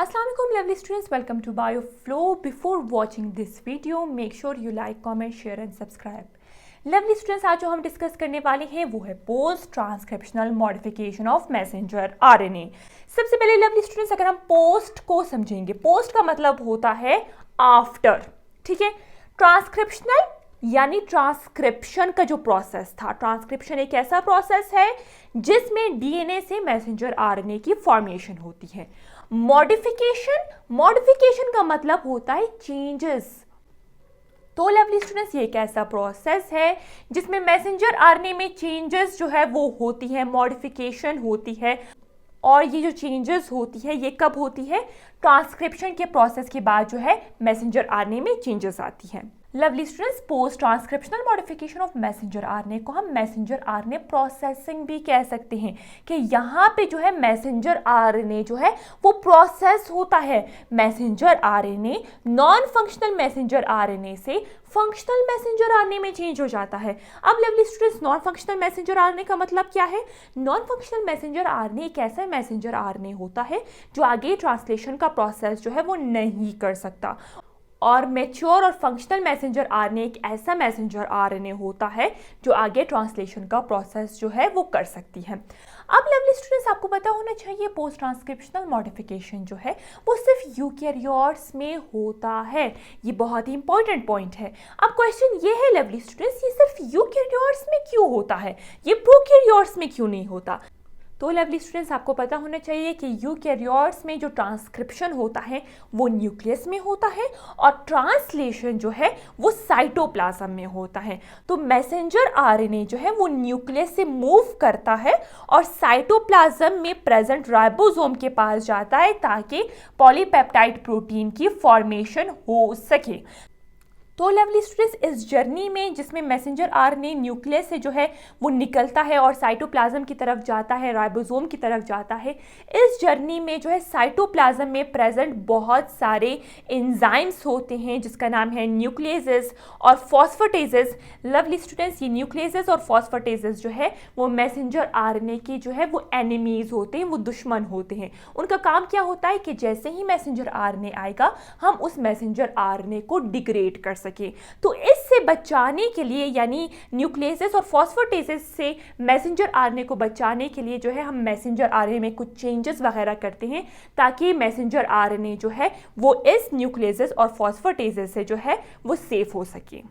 Assalamualaikum lovely students, welcome to BioFlow. Before watching this video, make sure you like, comment, share and subscribe. Lovely students, आज जो हम discuss करने वाले हैं वो है post transcriptional modification of messenger RNA. सबसे पहले लवली स्टूडेंट्स, अगर हम पोस्ट को समझेंगे, पोस्ट का मतलब होता है आफ्टर, ठीक है। ट्रांसक्रिप्शनल यानी ट्रांसक्रिप्शन का जो प्रोसेस था, ट्रांसक्रिप्शन एक ऐसा प्रोसेस है जिसमें डीएनए से मैसेंजर आरएनए की फॉर्मेशन होती है। मॉडिफिकेशन का मतलब होता है चेंजेस। तो लवली स्टूडेंट्स, ये एक ऐसा प्रोसेस है जिसमें मैसेंजर आरएनए में चेंजेस जो है वो होती है, मॉडिफिकेशन होती है। और ये जो चेंजेस होती है ये कब होती है? ट्रांसक्रिप्शन के प्रोसेस के बाद जो है मैसेंजर आरएनए में चेंजेस आती है। Lovely students, post transcriptional modification of messenger RNA को हम मैसेंजर आरएनए प्रोसेसिंग भी कह सकते हैं कि यहाँ पे जो है मैसेंजर आरएनए जो है वो प्रोसेस होता है। Messenger RNA non functional messenger RNA से फंक्शनल मैसेंजर आरएनए में चेंज हो जाता है। अब lovely students, non functional messenger RNA का मतलब क्या है? नॉन फंक्शनल मैसेंजर आरएनए एक ऐसा मैसेंजर आरएनए होता है जो आगे ट्रांसलेशन का प्रोसेस जो है वो नहीं कर सकता। और मैच्योर और फंक्शनल मैसेंजर आरएनए एक ऐसा मैसेंजर आरएनए होता है जो आगे ट्रांसलेशन का प्रोसेस जो है वो कर सकती है। अब लवली स्टूडेंट्स, आपको पता होना चाहिए पोस्ट ट्रांसक्रिप्शनल मॉडिफिकेशन जो है वो सिर्फ यूकैरियोट्स में होता है। ये बहुत ही इंपॉर्टेंट पॉइंट है। अब क्वेश्चन ये है लवली स्टूडेंट्स, ये सिर्फ यूकैरियोट्स में क्यों होता है, ये प्रोकैरियोट्स में क्यों नहीं होता? तो लवली स्टूडेंट्स, आपको पता होना चाहिए कि यूकैरियोट्स में जो ट्रांसक्रिप्शन होता है वो न्यूक्लियस में होता है और ट्रांसलेशन जो है वो साइटोप्लाज्म में होता है। तो मैसेंजर आरएनए जो है वो न्यूक्लियस से मूव करता है और साइटोप्लाज्म में प्रेजेंट राइबोसोम के पास जाता है ताकि पॉलीपेप्टाइड प्रोटीन की फॉर्मेशन हो सके। तो लवली स्टूडेंट्स, इस जर्नी में जिसमें मैसेंजर आरएनए न्यूक्लियस से जो है वो निकलता है और साइटोप्लाज्म की तरफ जाता है, राइबोसोम की तरफ जाता है, इस जर्नी में जो है साइटोप्लाज्म में प्रेजेंट बहुत सारे एंजाइम्स होते हैं जिसका नाम है न्यूक्लियेजेस और फॉस्फेटेजेस। लवली स्टूडेंट्स, ये न्यूक्लियेजेस और फॉस्फेटेजेस जो है वो मैसेंजर आरएनए की जो है वो एनिमीज होते हैं, वो दुश्मन होते हैं। उनका काम क्या होता है कि जैसे ही मैसेंजर आरएनए आएगा हम उस मैसेंजर आरएनए को डिग्रेड कर सके। तो इससे बचाने के लिए, यानी न्यूक्लियसेस और फॉस्फेटेजेस से मैसेंजर आरएनए को बचाने के लिए जो है हम मैसेंजर आरएनए में कुछ चेंजेस वगैरह करते हैं ताकि मैसेंजर आरएनए जो है वो इस न्यूक्लियसेस और फॉस्फेटेजेस से जो है वो सेफ हो सके।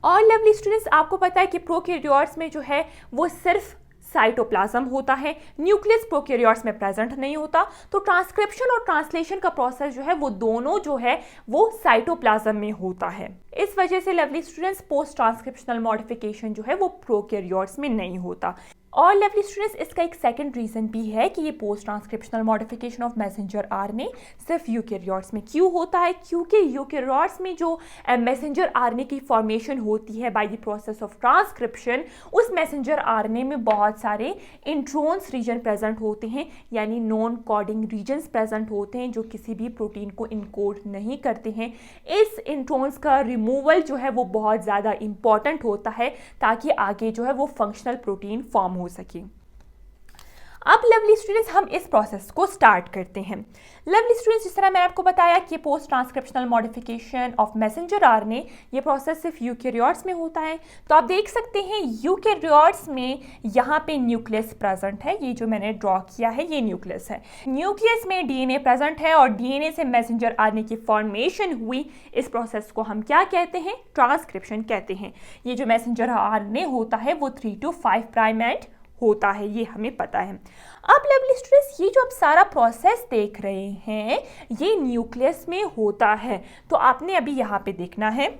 और लवली स्टूडेंट्स, आपको पता है कि प्रोकैरियोट्स में जो है वो सिर्फ साइटोप्लाज्म होता है, न्यूक्लियस प्रोकैरियोट्स में प्रेजेंट नहीं होता। तो ट्रांसक्रिप्शन और ट्रांसलेशन का प्रोसेस जो है वो दोनों जो है वो साइटोप्लाज्म में होता है। इस वजह से lovely students, post transcriptional modification जो है वो प्रोकैरियोट्स में नहीं होता। और लवली स्टूडेंट्स, इसका एक सेकंड रीजन भी है कि ये post transcriptional modification of messenger RNA सिर्फ यूकैरियोट्स में क्यों होता है, क्योंकि यूकैरियोट्स में जो मैसेंजर आरएनए की फॉर्मेशन होती है by the process of transcription, उस मैसेंजर आरएनए में बहुत सारे इंट्रोन्स रीजन प्रेजेंट होते हैं, यानी नॉन कोडिंग रीजन्स प्रेजेंट होते हैं जो किसी भी प्रोटीन को इनकोड नहीं करते हैं। इस इंट्रोन्स का रिमूवल जो है वो बहुत ज़्यादा इंपॉर्टेंट होता है ताकि आगे जो है वो फंक्शनल प्रोटीन फॉर्म हो सके। अब लवली स्टूडेंट्स, हम इस प्रोसेस को स्टार्ट करते हैं। लवली स्टूडेंट्स, जिस तरह मैंने आपको बताया कि post transcriptional modification of messenger RNA ये प्रोसेस सिर्फ यूकैरियोट्स में होता है। तो आप देख सकते हैं यूकैरियोट्स में यहाँ पे न्यूक्लियस प्रेजेंट है, ये जो मैंने ड्रॉ किया है ये न्यूक्लियस है। न्यूक्लियस में डीएनए प्रेजेंट है और डीएनए से मैसेंजर आरएनए की फॉर्मेशन हुई। इस प्रोसेस को हम क्या कहते हैं? ट्रांसक्रिप्शन कहते हैं। ये जो मैसेंजर आरएनए होता है वो 3 to 5 प्राइम एंड होता है, ये हमें पता है। अब लवली स्टूडेंट्स, ये जो आप सारा प्रोसेस देख रहे हैं ये न्यूक्लियस में होता है। तो आपने अभी यहाँ पे देखना है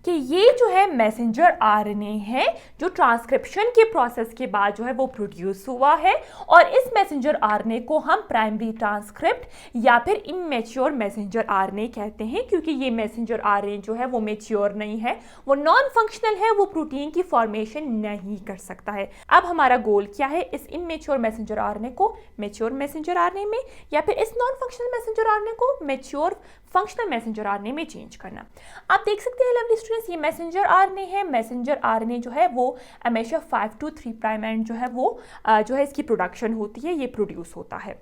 कि ये जो है मैसेंजर आरएनए है जो ट्रांसक्रिप्शन के प्रोसेस के बाद जो है वो प्रोड्यूस हुआ है और इस मैसेंजर आरएनए को हम प्राइमरी ट्रांसक्रिप्ट या फिर इमेच्योर मैसेंजर आरएनए कहते हैं, क्योंकि ये मैसेंजर आरएनए जो है वो मैच्योर नहीं है, वो नॉन फंक्शनल है, वो प्रोटीन की फॉर्मेशन नहीं कर सकता है। अब हमारा गोल क्या है? इस इमेच्योर मैसेंजर आरएनए को मैच्योर मैसेंजर आरएनए में या फिर इस नॉन फंक्शनल मैसेंजर आरएनए को मैच्योर फंक्शनल मैसेंजर आरएनए में चेंज करना। आप देख सकते हैं लवली स्टूडेंट्स, ये मैसेंजर आरएनए है। मैसेंजर आरएनए जो है वो हमेशा 5 to 3 प्राइम एंड जो है वो जो है इसकी प्रोडक्शन होती है, ये प्रोड्यूस होता है।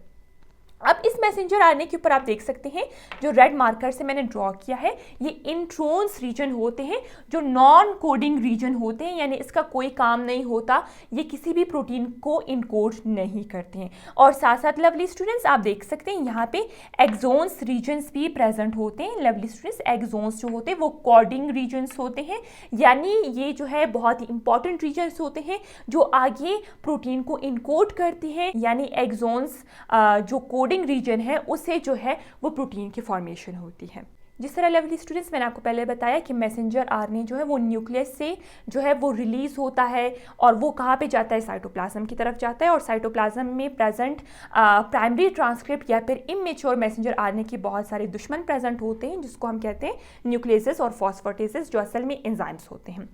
अब इस मैसेंजर आरएनए के ऊपर आप देख सकते हैं जो रेड मार्कर से मैंने ड्रॉ किया है, ये इंट्रोन्स रीजन होते हैं जो नॉन कोडिंग रीजन होते हैं, यानी इसका कोई काम नहीं होता, ये किसी भी प्रोटीन को इनकोड नहीं करते हैं। और साथ साथ लवली स्टूडेंट्स आप देख सकते हैं यहाँ पे एक्सोन्स रीजन्स भी प्रेजेंट होते हैं। लवली स्टूडेंट्स, एक्सोन्स जो होते हैं वो कोडिंग रीजन्स होते हैं, यानी ये जो है बहुत ही इंपॉर्टेंट रीजन्स होते हैं जो आगे प्रोटीन को इनकोड करती हैं, यानी एक्सोन्स जो कोडिंग रीजन है उससे जो है वो प्रोटीन की फॉर्मेशन होती है। जिस तरह लवली स्टूडेंट्स मैंने आपको पहले बताया कि मैसेंजर आरएनए जो है वो न्यूक्लियस से जो है वो रिलीज होता है और वो कहाँ पे जाता है, साइटोप्लाज्म की तरफ जाता है। और साइटोप्लाज्म में प्रेजेंट प्राइमरी ट्रांसक्रिप्ट या फिर इमेच्योर मैसेंजर आरएनए के बहुत सारे दुश्मन प्रेजेंट होते हैं जिसको हम कहते हैं न्यूक्लियसेस और फॉस्फेटेसेस, जो असल में एंजाइम्स होते हैं।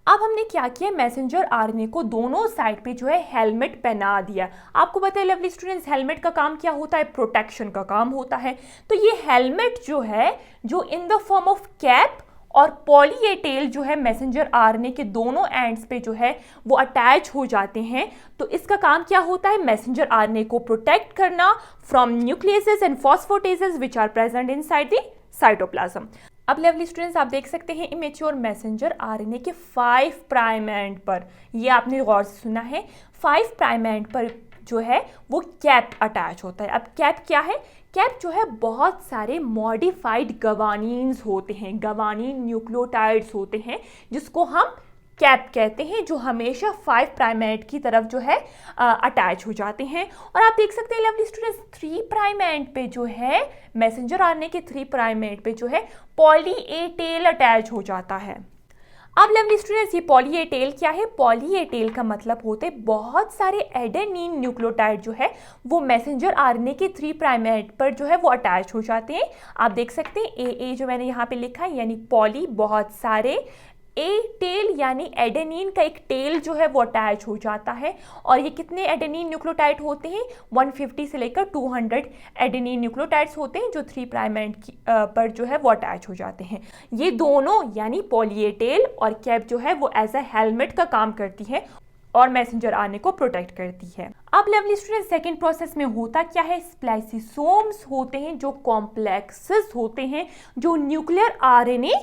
अब हमने क्या किया, मैसेंजर आरएनए को दोनों साइड पे जो है हेलमेट पहना दिया। आपको पता है लवली स्टूडेंट्स, हेलमेट का काम क्या होता है, प्रोटेक्शन का काम होता है। तो ये हेलमेट जो है जो in the form of cap और पॉली ए टेल जो है मैसेंजर आरएनए के दोनों एंड्स पे जो है वो अटैच हो जाते हैं। तो इसका काम क्या होता है, मैसेंजर आरएनए को प्रोटेक्ट करना from nucleases and phosphatases which are present inside the cytoplasm. अब लवली स्टूडेंट्स आप देख सकते हैं इमेच्योर मैसेंजर आरएनए के 5 प्राइम एंड पर, ये आपने गौर से सुना है, 5 प्राइम एंड पर जो है वो कैप अटैच होता है। अब कैप क्या है, कैप जो है बहुत सारे मॉडिफाइड गवानीन्स होते हैं, गवानीन न्यूक्लियोटाइड्स होते हैं जिसको हम कैप कहते हैं, जो हमेशा 5 प्राइम एंड की तरफ जो है अटैच हो जाते हैं। और आप देख सकते हैं लवली स्टूडेंट्स 3 प्राइम एंड पे जो है मैसेंजर आरएनए के 3 प्राइम एंड पे जो है पॉली ए टेल अटैच हो जाता है। अब लवली स्टूडेंट्स ये पॉली ए टेल क्या है, पॉली ए टेल का मतलब होते हैं बहुत सारे एडेनिन न्यूक्लियोटाइड जो है वो मैसेंजर आरएनए के 3 प्राइम एंड पर जो है वो अटैच हो जाते हैं। आप देख सकते हैं ए जो मैंने यहाँ पे लिखा है, यानी पॉली बहुत सारे, ए टेल यानी एडेनिन का एक टेल जो है वो अटैच हो जाता है। और ये कितने एडेनिन न्यूक्लियोटाइड होते हैं, 150 से लेकर 200 एडेनिन न्यूक्लियोटाइड्स होते हैं जो 3 प्राइम एंड पर जो है वो अटैच हो जाते हैं। ये दोनों यानी पॉली ए टेल और कैप जो है वो एज अ हेलमेट का काम करती है और मैसेंजर आरएनए को प्रोटेक्ट करती है। अब लवली स्टूडेंट सेकेंड प्रोसेस में होता क्या है, स्प्लाइसिसोम्स होते हैं जो कॉम्प्लेक्सेस होते हैं जो न्यूक्लियर आरएनए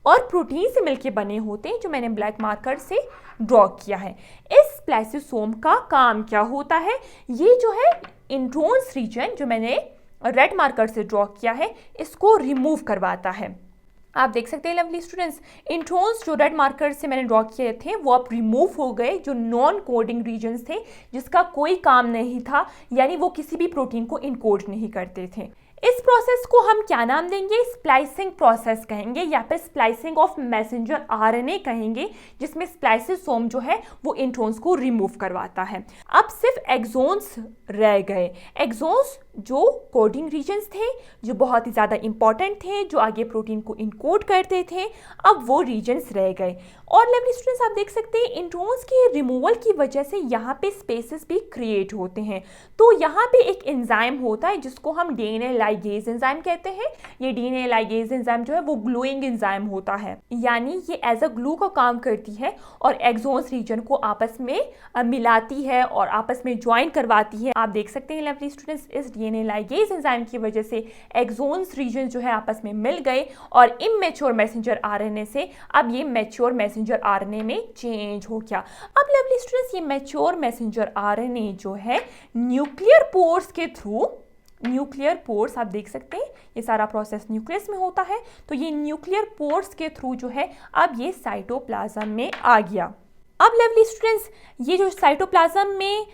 और प्रोटीन से मिलकर बने होते हैं, जो मैंने ब्लैक मार्कर से ड्रॉ किया है। इस स्प्लाइसिसोम का काम क्या होता है, ये जो है इंट्रोन्स रीजन जो मैंने रेड मार्कर से ड्रॉ किया है इसको रिमूव करवाता है। आप देख सकते हैं लवली स्टूडेंट्स, इंट्रोन्स जो रेड मार्कर से मैंने ड्रॉ किए थे वो अब रिमूव हो गए, जो नॉन कोडिंग रीजन्स थे जिसका कोई काम नहीं था, यानी वो किसी भी प्रोटीन को इनकोड नहीं करते थे। इस प्रोसेस को हम क्या नाम देंगे, स्प्लाइसिंग प्रोसेस कहेंगे या फिर स्प्लाइसिंग ऑफ मैसेंजर आरएनए कहेंगे, जिसमें स्प्लाइसिसोम जो है वो इंट्रोन्स को रिमूव करवाता है। अब सिर्फ एक्सोन्स रह गए। एक्सोन्स जो कोडिंग रीजन्स थे, जो बहुत ही ज़्यादा इंपॉर्टेंट थे, जो आगे प्रोटीन को इनकोड करते थे, अब वो रीजन्स रह गए। और लवली स्टूडेंट्स आप देख सकते हैं इंट्रोन्स के रिमूवल की वजह से यहाँ पे स्पेसेस भी क्रिएट होते हैं। तो यहाँ पे एक एंजाइम होता है जिसको हम डीएनए लाइगेज एंजाइम कहते हैं। ये डीएनए लाइगेज एंजाइम जो है वो ग्लूइंग एंजाइम होता है, यानी ये एज अ ग्लू का काम करती है और एक्सोन्स रीजन को आपस में मिलाती है और आपस में ज्वाइन करवाती है। आप देख सकते हैं लवली स्टूडेंट्स, इस डीएनए लाइगेज एंजाइम की वजह से एक्सोन्स रीजन जो है आपस में मिल गए और इमेच्योर मैसेंजर आरएनए से अब ये मैच्योर मैसेंजर आरएनए में चेंज हो गया। अब लवली स्टूडेंट्स ये मैच्योर मैसेंजर आरएनए जो है न्यूक्लियर पोर्स के थ्रू, न्यूक्लियर पोर्स आप देख सकते हैं ये सारा प्रोसेस न्यूक्लियस में होता है, तो ये न्यूक्लियर पोर्स के थ्रू जो है अब ये साइटोप्लाज्म में आ गया। अब लवली स्टूडेंट्स ये जो साइटोप्लाज्म में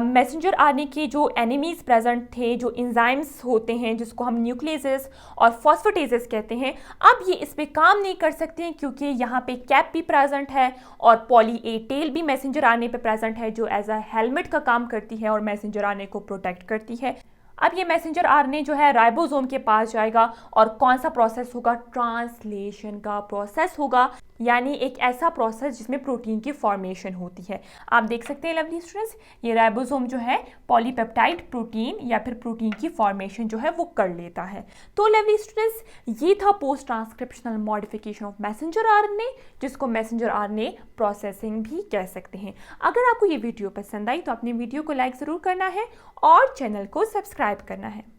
मैसेंजर आरएनए के जो एनिमीज प्रेजेंट थे, जो एंजाइम्स होते हैं जिसको हम न्यूक्लियसेस और फॉस्फेटेसेस कहते हैं, अब ये इस पे काम नहीं कर सकते हैं क्योंकि यहाँ पे कैप भी प्रेजेंट है और पॉली ए टेल भी मैसेंजर आरएनए पे प्रेजेंट है जो एज अ हेलमेट का काम करती है और मैसेंजर आरएनए को प्रोटेक्ट करती है। अब ये मैसेंजर आरएनए जो है राइबोसोम के पास जाएगा और कौन सा प्रोसेस होगा, ट्रांसलेशन का प्रोसेस होगा। यानी एक ऐसा प्रोसेस जिसमें प्रोटीन की फॉर्मेशन होती है। आप देख सकते हैं लवली स्टूडेंट्स, ये राइबोसोम जो है पॉलीपेप्टाइड प्रोटीन या फिर प्रोटीन की फॉर्मेशन जो है वो कर लेता है। तो लवली स्टूडेंट्स, ये था post transcriptional modification of messenger RNA, जिसको मैसेंजर आरएनए प्रोसेसिंग भी कह सकते हैं। अगर आपको ये वीडियो पसंद आई तो अपने वीडियो को लाइक ज़रूर करना है और चैनल को सब्सक्राइब करना है।